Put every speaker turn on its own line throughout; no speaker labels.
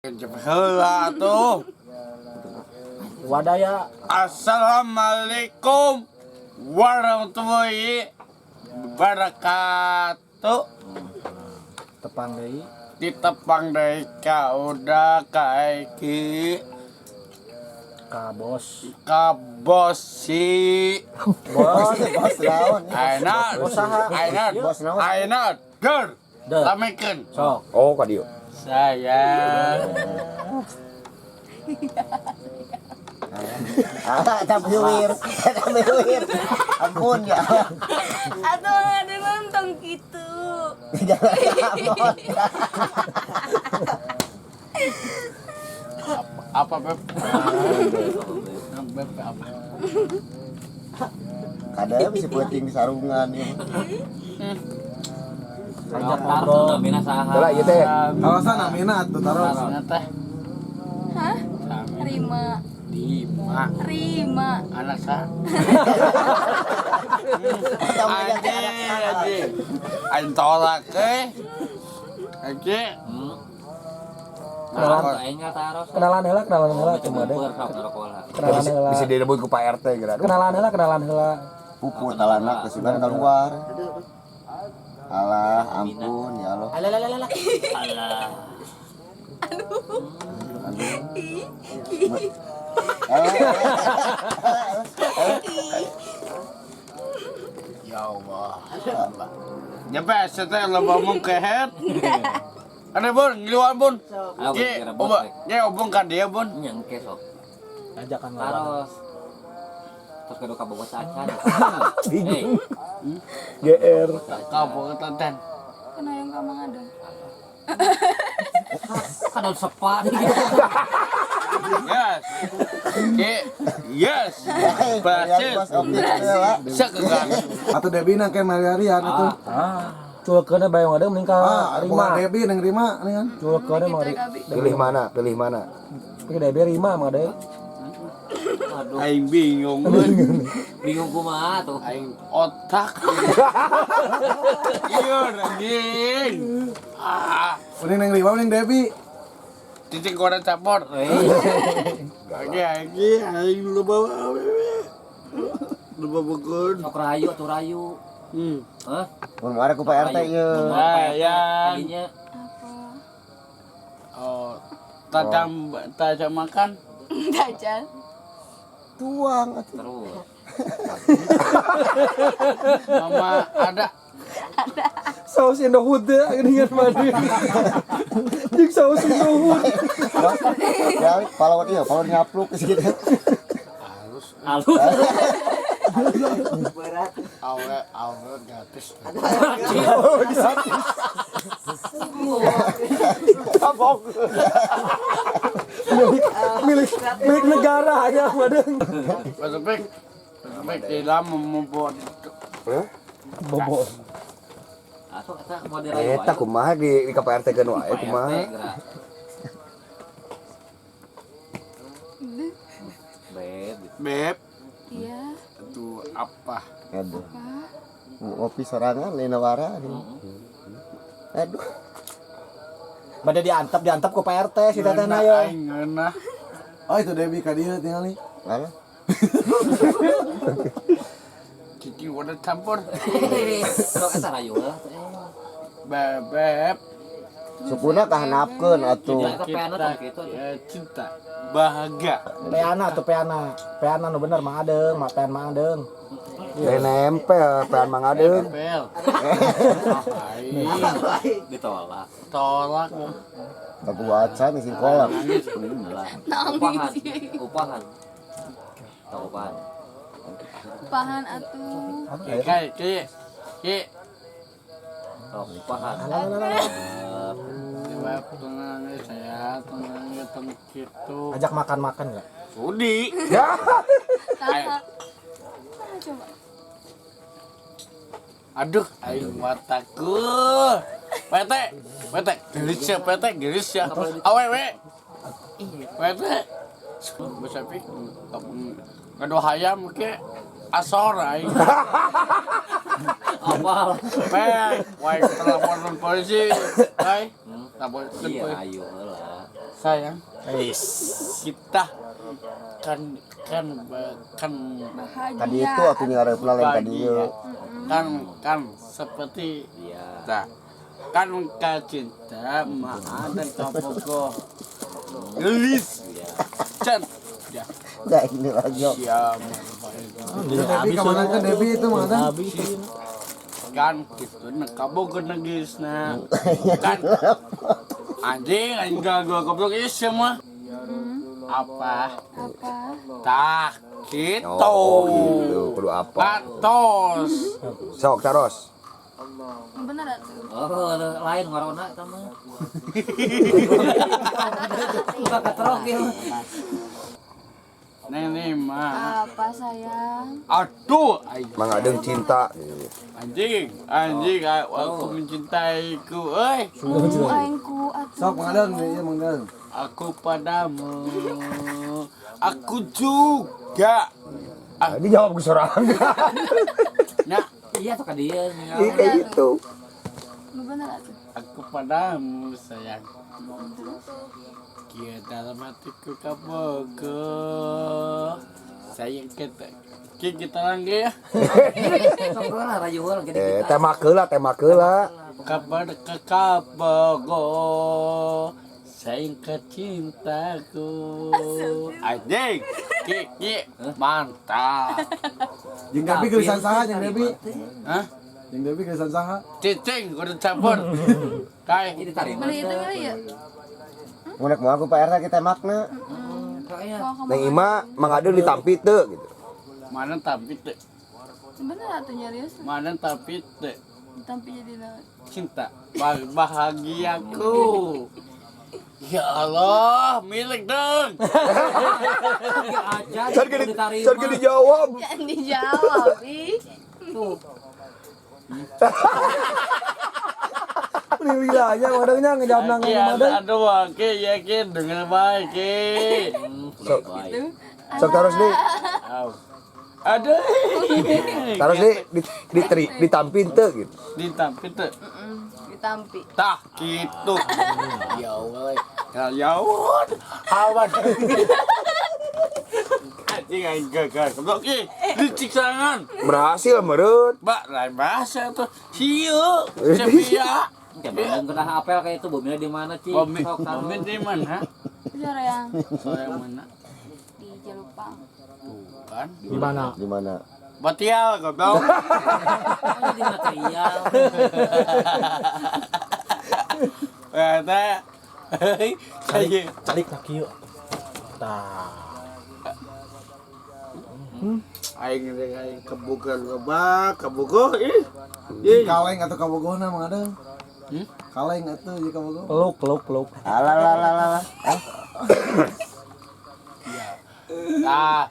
Heula tuh.
Wadaya.
Assalamualaikum warahmatullahi wabarakatuh.
Tepang deui.
Ditepang deui ka udah kaiki
Ka bos.
ka bos si
Bos lawan.
Aina
Bos saha?
Aina
Bos naon?
Aina ger
Deur.
lamekeun
Sok.
Oh, ka dieu.
saya
Tapi wir. Ampun ya.
Atau ada nonton gitu.
apa beb beb apa
Kadang bisa puting di sarungan ya.
Ajak
ngobrol.
Tara ieu teh.
Alasan namina atuh taros.
teh
Hah? Rima.
Dima
Rima.
anak sa Aji aing tolak Aji
Kenalan heula cuma deh. Kenalan heula.
Bisa direbut ku Pak RT geura.
Kenalan heula.
Puput talanak kesukaan keluar. Alah, ampun ya Allah.
Alah.
ya Allah nyampe seteh loba mung kehet ada bun ngiluan bun ge obong ka dia bun
Ajakan lawan.
Terus kedua kabogo sacan.
Bingung. GR.
ka pengetan
Kena yang kamu ada.
Kan udah sepat.
yes yes berhasil bisa kegan
Atuh Debi nang ke Mariarian atuh.
Culkeun bayang ada mending ka
Bukan
Rima.
Debi nang Rima nih kan.
Culkeun mah
Pilih mana?
Tapi Debi Rima mah deui.
Aduh,
aing bingung
bingung kumaha tuh.
aing otak iya anjing
Mending nang Rima mending Debi.
cicing goreng capor lagi aing lupa bekeun
Sok rayu tuh rayu. Hah?
Mun ada ku Pak RT ieu.
Sayang.
Tadinya
oh tajam makan
Dajal.
Tuang atuh.
terus.
mama ada
Saus Indohud teh geuningan mah. Jeung saus Indohud.
Ya, palawat ieu, palawat nyapluk geus kitu.
Halus.
awe gratis
Milik negara aja madeng.
Pasapik tidak membuat
Bobo.
Atau eta mau dirayu.
Eta kumaha di ka Pak RT keun wae kumaha?
beb
Iya.
itu apa
Aduh. Ngopi sorangan lain nawara. Aduh.
Bade diantep ku Pak RT si tetehna ye.
aing ngeunah
Oh itu Debi ka dieu tinggal nih.
Alah.
cicing goreng campur
Sok eta rayu lah.
beb
Supuna kahanapkeun atuh.
Jadi kepeana tuh gitu.
cinta bahagia
Peana nu bener Mang Adeng, mak pean Mang Adeng.
Teh nempel pean Mang Adeng.
pel
Ditolak.
tolak
Aku wacan isi kolak.
Nangis.
Upahan. Tahu upahan.
Pahan atuh.
kayak
Tahu upahan.
beb tenang saya tenang gitu
Ajak makan enggak?
Sudi
Kakak. Coba.
aduh aing mataku pete gelis ya awewe pete bisa pi ngado hayam ke asorai.
Apa?
Peng, wae telepon polisi. Hai. Telepon
Iya,
polisi.
ayo lah.
Sayang,
Eis.
kita kan
Bahagia.
Tadi itu aku nyari pelaleng tadi
bahagia.
yuk.
Kan seperti
Iya.
nah, kan cinta mah dan kabogoh. Gelis. Can. Ya.
Nah ini lagi.
Ya,
Debi kemana kan Debi itu mana?
Habis ini.
kan gitu nah kabogoh nagisna. Kan anjing gua goblok ieu semua. Apa?
Apa?
Tak gitu.
Oh, gitu. Kudu apa?
Patos.
Sok taros.
Bener atuh.
Oh, lain ngorona eta mah. Buka ketrok ya.
Nenek mah.
Apa sayang?
Aduh,
Mang Adeng cinta.
anjing, aku mencintaiku,
Aingku atuh.
Sok mengadeng nih, ya mengadeng.
aku padamu, aku juga.
Ini jawab ke sorangan.
Nah,
Iya tuh ka dia.
Iya kayak gitu.
Bener atuh.
aku padamu sayang. Kia dalam hatiku kabogoh. Sayang kita lagi ya.
Sok lah rayu heula gede.
Tema keula.
Kabar ke kabogoh. Sayang cintaku. Anjing, Ki, mantap.
Jeung Debi geusan saha jeung Debi?
Hah?
Jeung Debi geusan saha?
Cicing, kudu campur. Kai,
Ini tarima.
Beli itu kali ya?
Ngunek mau aku Pak RT kita makna.
Kayaknya
Neng Ima Mang Adeng ditampi teu gitu.
mana tapi teh,
Bener atuh nyarius.
mana tapi teh,
Tampi jadi naon?
cinta, bahagiaku. Ya Allah, milik dong.
aja
Can ge dijawab.
Kan dijawab ih.
tuh.
Ini wilayahnya Mang Adengnya ngejawab nang
Ki,
Mang Adeng.
aduh, Ki, yakin dengan baik, Ki.
Sok
Tuh.
sok taros nih.
Au. Aduh.
Taros nih ditampin teu gitu.
Ditampi teh.
Ditampi.
Tah, gitu. Ya Allah. Ya Allah. Awan. Anjing aing gagal. Keblok Ki, diciksangan.
Berhasil meureun.
Mbak, lain bahasa tuh. Hieu, sepia.
Jangan kena apel kayak itu bomnya di mana, Ci?
Komen
Sok taruh.
komen di mana?
Cara yang
Soal yang mana?
di Jalupang.
Tuh kan.
Di mana?
Di mana?
Batial, goblok.
Oh, di material.
Kata saya
Calik laki yuk. Tah.
aing kebuka kebuka ih. Ih.
Kaleng atau kabogohna Mang Adeng?
Hmm?
Kaleng atuh jeung kabogoh.
Peluk.
Alah.
Ah.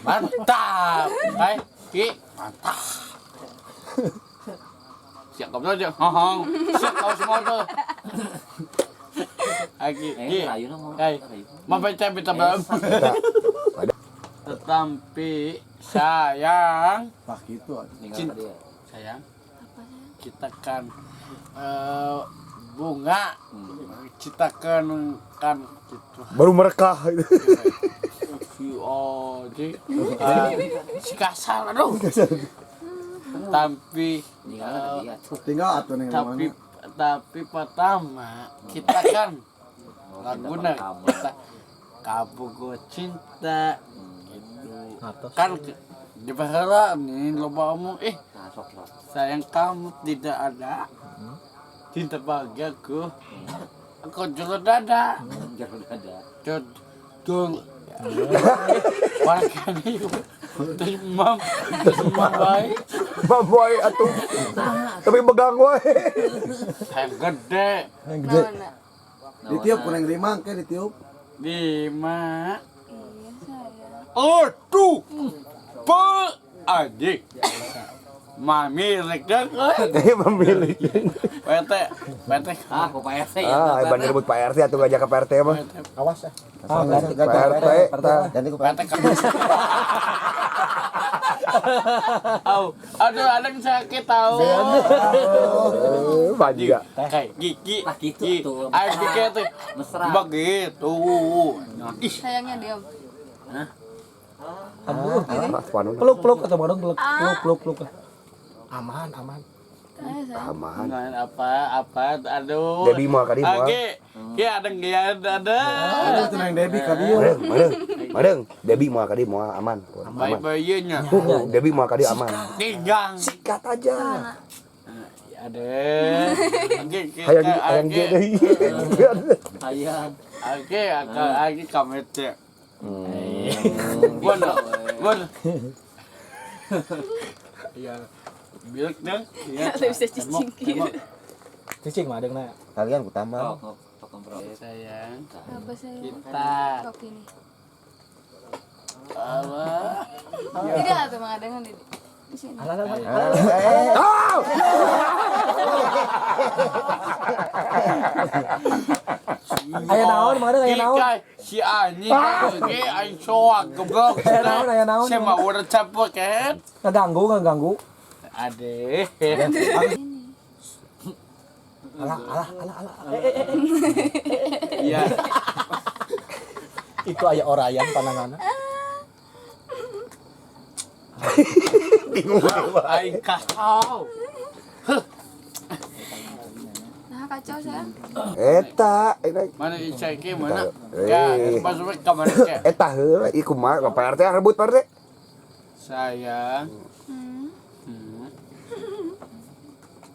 Mantap. Hai, Ki, mantap. Siap goblok aja. Hohong. Siap kau semua tuh. Aki, Ki.
Rayu na mau.
Hai. Mampir kita belum. Tetapi sayang,
Tah kitu atuh.
Tinggal dia.
sayang, kita kan bunga, kita kan gitu.
Baru merekah.
Oh, jadi si kasar, aduh. Tapi
Tinggal dia tuh.
Tinggal atuh ning
tapi
mana?
tapi pertama kita kan laguna kita kabogoh cinta gitu.
Atas.
Kan di bahara nih loba omong
Nah, sok.
sayang kamu tidak ada cinta bahagiaku aku jual dada
Jangan ada.
jodong warga nih terus mam baik
Mamboy atuh. Tapi begang wae.
yang gede
Naon?
Ditiup kuning limang ke ditiup.
5
Iya sayang.
aduh pe anjing milik deh.
Memilih.
PT.
Ah, kok Pak RT ya?
Ah, ban rebut Pak RT atau ngajak ke Pak RT mah.
Awas ya.
Pak RT.
Ganti ku
PT kan. Aduh, ada yang sakit tahu.
Banja.
Kayak gigi.
Nah, gitu tuh.
Ayo pikir tuh.
Mesra.
Begitu. Ih,
Sayangnya diam.
Peluk atau bareng peluk.
Aman.
Ayo sayang.
Aman.
nggak apa, aduh.
Debbie mau kadi mau.
Oke, ya ada nggak ada.
Ada tuh yang Debbie ka dia.
Madeng. Debbie mau kadi mau aman. Aman.
Bayi-bayinya.
Debbie mau kadi aman.
Tinggang.
Sikat aja.
Ada.
Hayang ge deui.
Hayang.
Oke, lagi kamu cek. Bon. Ya, bilik dong. Ya,
Bisa cicing.
Cicing mah adeng na.
Kalian ku tambah.
sayang.
Apa sayang?
Kita.
Kok ini?
Allah.
Tidak tuh Mang Adeng di sini.
Aya naon mah adeng aya naon.
Si anjing oke aing soak goblok.
Aya naon.
Saya mau udah capek kan?
Ngaganggu.
Ade.
Alah.
Iya.
Itu aya orayan pananganna.
Aing kacau.
Nah, kacau sayang.
Eta,
Mana Iceki mana? Ya, masuk ke kamar ke.
eta heula ieu kumaha ka Pak RT rebut Pak RT.
Sayang.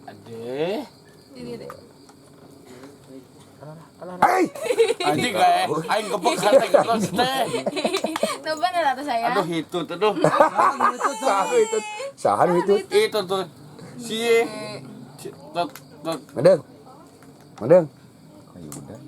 Ade.
Ini deh.
Hei,
Anjing kayak aing kepekat terus teh.
Tuh bener atau sayang?
Aduh itu tuh.
sahan itu.
Itu tuh. Si. Tot.
Madeng.
Ayo udah.